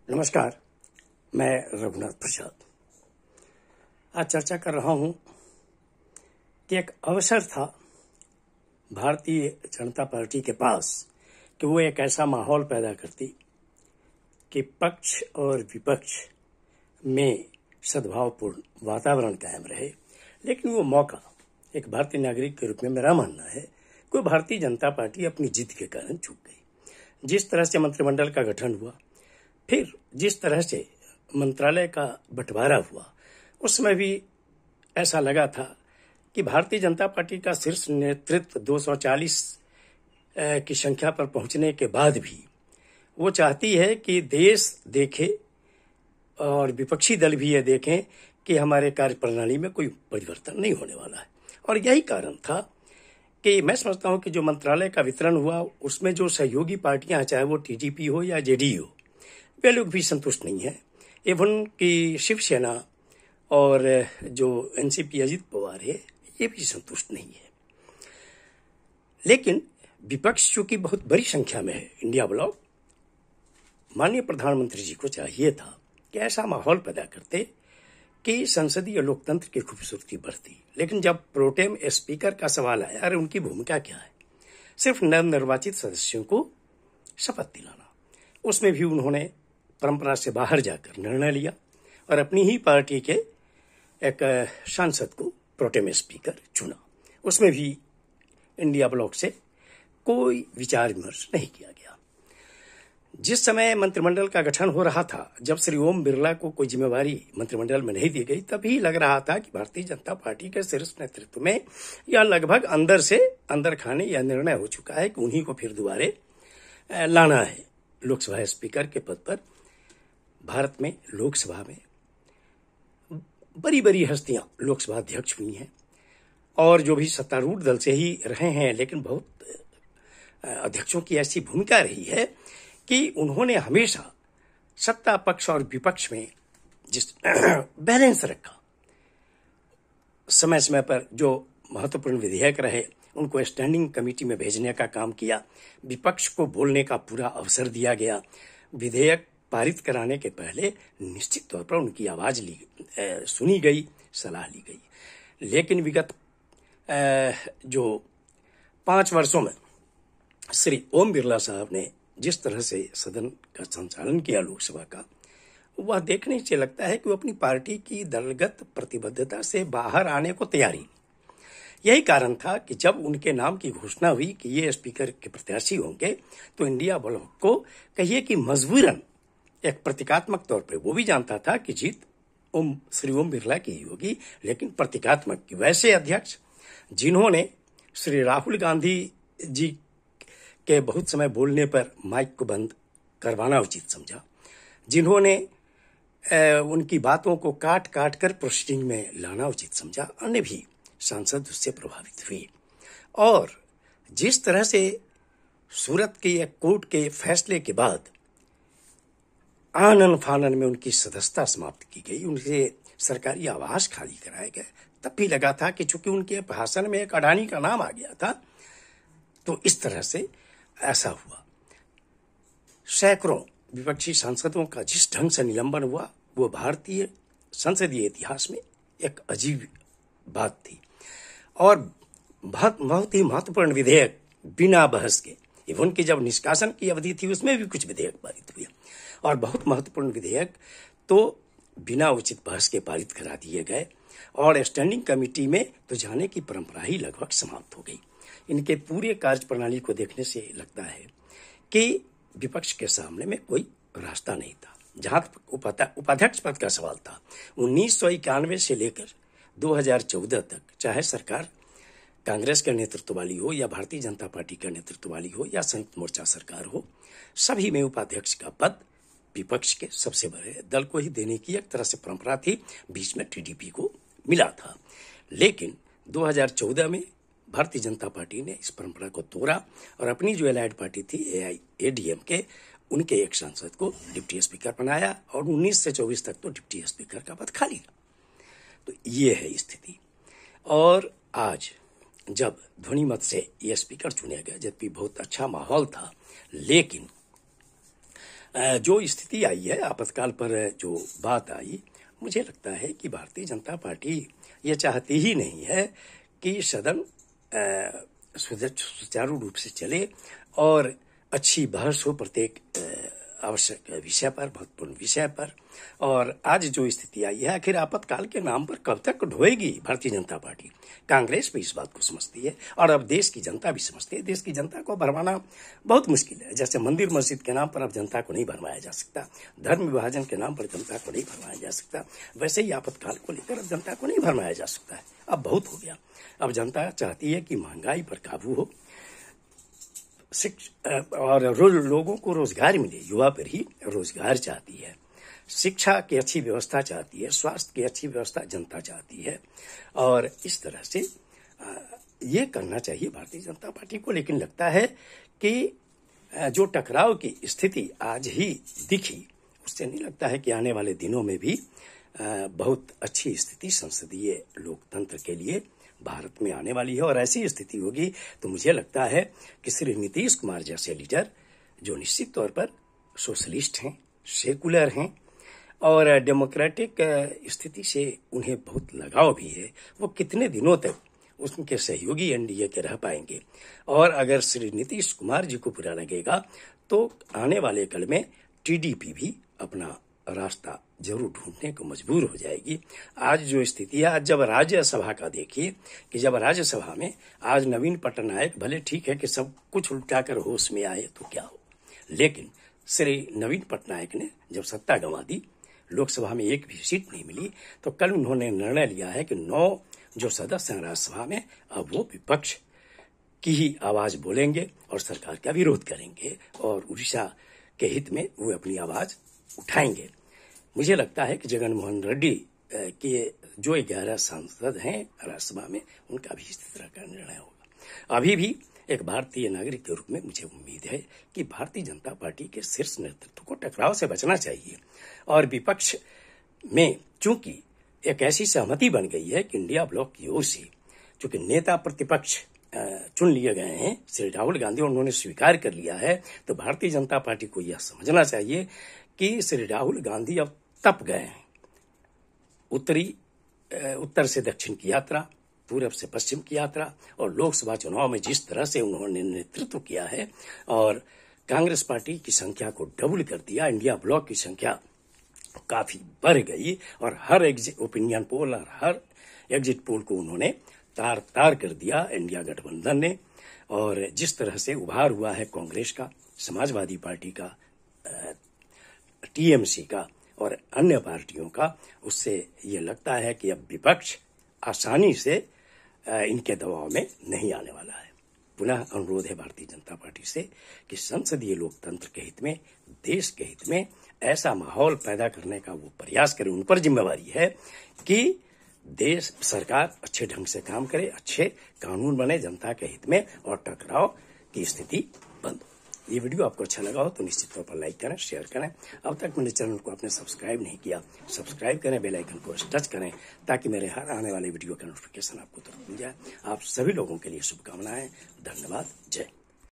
नमस्कार, मैं रघुनाथ प्रसाद। आज चर्चा कर रहा हूं कि एक अवसर था भारतीय जनता पार्टी के पास कि वो एक ऐसा माहौल पैदा करती कि पक्ष और विपक्ष में सद्भावपूर्ण वातावरण कायम रहे। लेकिन वो मौका एक भारतीय नागरिक के रूप में मेरा मानना है कि भारतीय जनता पार्टी अपनी जिद के कारण चूक गई। जिस तरह से मंत्रिमंडल का गठन हुआ, फिर जिस तरह से मंत्रालय का बंटवारा हुआ, उसमें भी ऐसा लगा था कि भारतीय जनता पार्टी का शीर्ष नेतृत्व 240 की संख्या पर पहुंचने के बाद भी वो चाहती है कि देश देखे और विपक्षी दल भी ये देखें कि हमारे कार्यप्रणाली में कोई परिवर्तन नहीं होने वाला है। और यही कारण था कि मैं समझता हूं कि जो मंत्रालय का वितरण हुआ उसमें जो सहयोगी पार्टियां, चाहे वो टीडीपी हो या जेडीयू, वे लोग भी संतुष्ट नहीं है। एवं कि शिवसेना और जो एनसीपी अजित पवार है, ये भी संतुष्ट नहीं है। लेकिन विपक्ष चूंकि बहुत बड़ी संख्या में है, इंडिया ब्लॉक, माननीय प्रधानमंत्री जी को चाहिए था कि ऐसा माहौल पैदा करते कि संसदीय लोकतंत्र की खूबसूरती बढ़ती। लेकिन जब प्रोटेम स्पीकर का सवाल आया, अरे उनकी भूमिका क्या है? सिर्फ नवनिर्वाचित सदस्यों को शपथ दिलाना। उसमें भी उन्होंने परंपरा से बाहर जाकर निर्णय लिया और अपनी ही पार्टी के एक सांसद को प्रोटेम स्पीकर चुना। उसमें भी इंडिया ब्लॉक से कोई विचार विमर्श नहीं किया गया। जिस समय मंत्रिमंडल का गठन हो रहा था, जब श्री ओम बिरला को कोई जिम्मेवारी मंत्रिमंडल में नहीं दी गई, तभी लग रहा था कि भारतीय जनता पार्टी के शीर्ष नेतृत्व में यह लगभग अंदर से अंदर खाने यह निर्णय हो चुका है कि उन्हीं को फिर दोबारे लाना है लोकसभा स्पीकर के पद पर। भारत में लोकसभा में बड़ी बड़ी हस्तियां लोकसभा अध्यक्ष हुई हैं और जो भी सत्तारूढ़ दल से ही रहे हैं, लेकिन बहुत अध्यक्षों की ऐसी भूमिका रही है कि उन्होंने हमेशा सत्ता पक्ष और विपक्ष में जिस बैलेंस रखा। समय समय पर जो महत्वपूर्ण विधेयक रहे उनको स्टैंडिंग कमेटी में भेजने का काम किया, विपक्ष को बोलने का पूरा अवसर दिया गया। विधेयक पारित कराने के पहले निश्चित तौर पर उनकी आवाज सुनी गई, सलाह ली गई। लेकिन विगत जो 5 वर्षों में श्री ओम बिरला साहब ने जिस तरह से सदन का संचालन किया लोकसभा का, वह देखने से लगता है कि वो अपनी पार्टी की दलगत प्रतिबद्धता से बाहर आने को तैयारी। यही कारण था कि जब उनके नाम की घोषणा हुई कि ये स्पीकर के प्रत्याशी होंगे, तो इंडिया ब्लॉक को कहिए कि मजबूरन एक प्रतीकात्मक तौर पर, वो भी जानता था कि जीत श्री ओम बिरला की ही होगी, लेकिन प्रतीकात्मक की। वैसे अध्यक्ष जिन्होंने श्री राहुल गांधी जी के बहुत समय बोलने पर माइक को बंद करवाना उचित समझा, जिन्होंने उनकी बातों को काट काट कर प्रोसीडिंग में लाना उचित समझा, अन्य भी सांसद उससे प्रभावित हुए। और जिस तरह से सूरत के एक कोर्ट के फैसले के बाद आनन फानन में उनकी सदस्यता समाप्त की गई, उनसे सरकारी आवास खाली कराए गए, तब भी लगा था कि चूंकि उनके भाषण में एक अडानी का नाम आ गया था, तो इस तरह से ऐसा हुआ। सैकड़ों विपक्षी सांसदों का जिस ढंग से निलंबन हुआ, वो भारतीय संसदीय इतिहास में एक अजीब बात थी। और बहुत ही महत्वपूर्ण विधेयक बिना बहस के, इवन की जब निष्कासन की अवधि थी उसमें भी कुछ विधेयक पारित हुए, और बहुत महत्वपूर्ण विधेयक तो बिना उचित बहस के पारित करा दिए गए। और स्टैंडिंग कमेटी में तो जाने की परंपरा ही लगभग समाप्त हो गई। इनके पूरे कार्यप्रणाली को देखने से लगता है कि विपक्ष के सामने में कोई रास्ता नहीं था। जहां उपाध्यक्ष पद का सवाल था, 1991 से लेकर 2014 तक, चाहे सरकार कांग्रेस के नेतृत्व वाली हो या भारतीय जनता पार्टी के नेतृत्व वाली हो या संयुक्त मोर्चा सरकार हो, सभी में उपाध्यक्ष का पद विपक्ष के सबसे बड़े दल को ही देने की एक तरह से परंपरा थी। बीच में टीडीपी को मिला था, लेकिन 2014 में भारतीय जनता पार्टी ने इस परंपरा को तोड़ा और अपनी जो एलाइड पार्टी थी एआईएडीएमके, उनके एक सांसद को डिप्टी स्पीकर बनाया और 19 से 24 तक तो डिप्टी स्पीकर का पद खाली रहा। तो ये है स्थिति। और आज जब ध्वनि मत से ये स्पीकर चुने गए, जबकि बहुत अच्छा माहौल था, लेकिन जो स्थिति आई है, आपातकाल पर जो बात आई, मुझे लगता है कि भारतीय जनता पार्टी ये चाहती ही नहीं है कि सदन सुचारू रूप से चले और अच्छी बहस हो प्रत्येक आवश्यक विषय पर, महत्वपूर्ण विषय पर। और आज जो स्थिति आई है, आखिर आपातकाल के नाम पर कब तक ढोएगी भारतीय जनता पार्टी? कांग्रेस भी इस बात को समझती है और अब देश की जनता भी समझती है। देश की जनता को भरमाना बहुत मुश्किल है। जैसे मंदिर मस्जिद के नाम पर अब जनता को नहीं भरमाया जा सकता, धर्म विभाजन के नाम पर जनता को नहीं भरमाया जा सकता, वैसे ही आपातकाल को लेकर अब जनता को नहीं भरमाया जा सकता है। अब बहुत हो गया। अब जनता चाहती है कि महंगाई पर काबू हो, और लोगों को रोजगार मिले। युवा पर ही रोजगार चाहती है, शिक्षा की अच्छी व्यवस्था चाहती है, स्वास्थ्य की अच्छी व्यवस्था जनता चाहती है। और इस तरह से ये करना चाहिए भारतीय जनता पार्टी को। लेकिन लगता है कि जो टकराव की स्थिति आज ही दिखी, उससे नहीं लगता है कि आने वाले दिनों में भी बहुत अच्छी स्थिति संसदीय लोकतंत्र के लिए भारत में आने वाली है। और ऐसी स्थिति होगी तो मुझे लगता है कि श्री नीतीश कुमार जैसे लीडर, जो निश्चित तौर पर सोशलिस्ट हैं, सेकुलर हैं और डेमोक्रेटिक स्थिति से उन्हें बहुत लगाव भी है, वो कितने दिनों तक उनके सहयोगी एनडीए के रह पाएंगे। और अगर श्री नीतीश कुमार जी को बुरा लगेगा तो आने वाले कल में टीडीपी भी अपना रास्ता जरूर ढूंढने को मजबूर हो जाएगी। आज जो स्थिति है, आज जब राज्यसभा का देखिए कि जब राज्यसभा में आज नवीन पटनायक, भले ठीक है कि सब कुछ उल्टाकर होश में आए तो क्या हो, लेकिन श्री नवीन पटनायक ने जब सत्ता गंवा दी, लोकसभा में एक भी सीट नहीं मिली, तो कल उन्होंने निर्णय लिया है कि 9 जो सदस्य हैं राज्यसभा में, अब वो विपक्ष की ही आवाज बोलेंगे और सरकार का विरोध करेंगे और उड़ीसा के हित में वो अपनी आवाज उठाएंगे। मुझे लगता है कि जगन मोहन रेड्डी के जो 11 सांसद हैं राज्यसभा में, उनका भी इस तरह का निर्णय होगा। अभी भी एक भारतीय नागरिक के रूप में मुझे उम्मीद है कि भारतीय जनता पार्टी के शीर्ष नेतृत्व को टकराव से बचना चाहिए। और विपक्ष में चूंकि एक ऐसी सहमति बन गई है कि इंडिया ब्लॉक की ओर से चूंकि नेता प्रतिपक्ष चुन लिए गए हैं, श्री राहुल गांधी, उन्होंने स्वीकार कर लिया है, तो भारतीय जनता पार्टी को यह समझना चाहिए कि श्री राहुल गांधी अब तप गए हैं। उत्तर से दक्षिण की यात्रा, पूरब से पश्चिम की यात्रा और लोकसभा चुनाव में जिस तरह से उन्होंने नेतृत्व किया है और कांग्रेस पार्टी की संख्या को डबल कर दिया, इंडिया ब्लॉक की संख्या काफी बढ़ गई और हर ओपिनियन पोल और हर एग्जिट पोल को उन्होंने तार तार कर दिया इंडिया गठबंधन ने। और जिस तरह से उभार हुआ है कांग्रेस का, समाजवादी पार्टी का, टीएमसी का और अन्य पार्टियों का, उससे ये लगता है कि अब विपक्ष आसानी से इनके दबाव में नहीं आने वाला है। पुनः अनुरोध है भारतीय जनता पार्टी से कि संसदीय लोकतंत्र के हित में, देश के हित में ऐसा माहौल पैदा करने का वो प्रयास करे। उन पर जिम्मेवारी है कि देश सरकार अच्छे ढंग से काम करे, अच्छे कानून बने जनता के हित में और टकराव की स्थिति बंद हो। ये वीडियो आपको अच्छा लगा हो तो निश्चित तौर पर लाइक करें, शेयर करें। अब तक मेरे चैनल को आपने सब्सक्राइब नहीं किया, सब्सक्राइब करें, बेल आइकन को टच करें ताकि मेरे हर आने वाले वीडियो का नोटिफिकेशन आपको तुरंत मिल जाए। आप सभी लोगों के लिए शुभकामनाएं। धन्यवाद। जय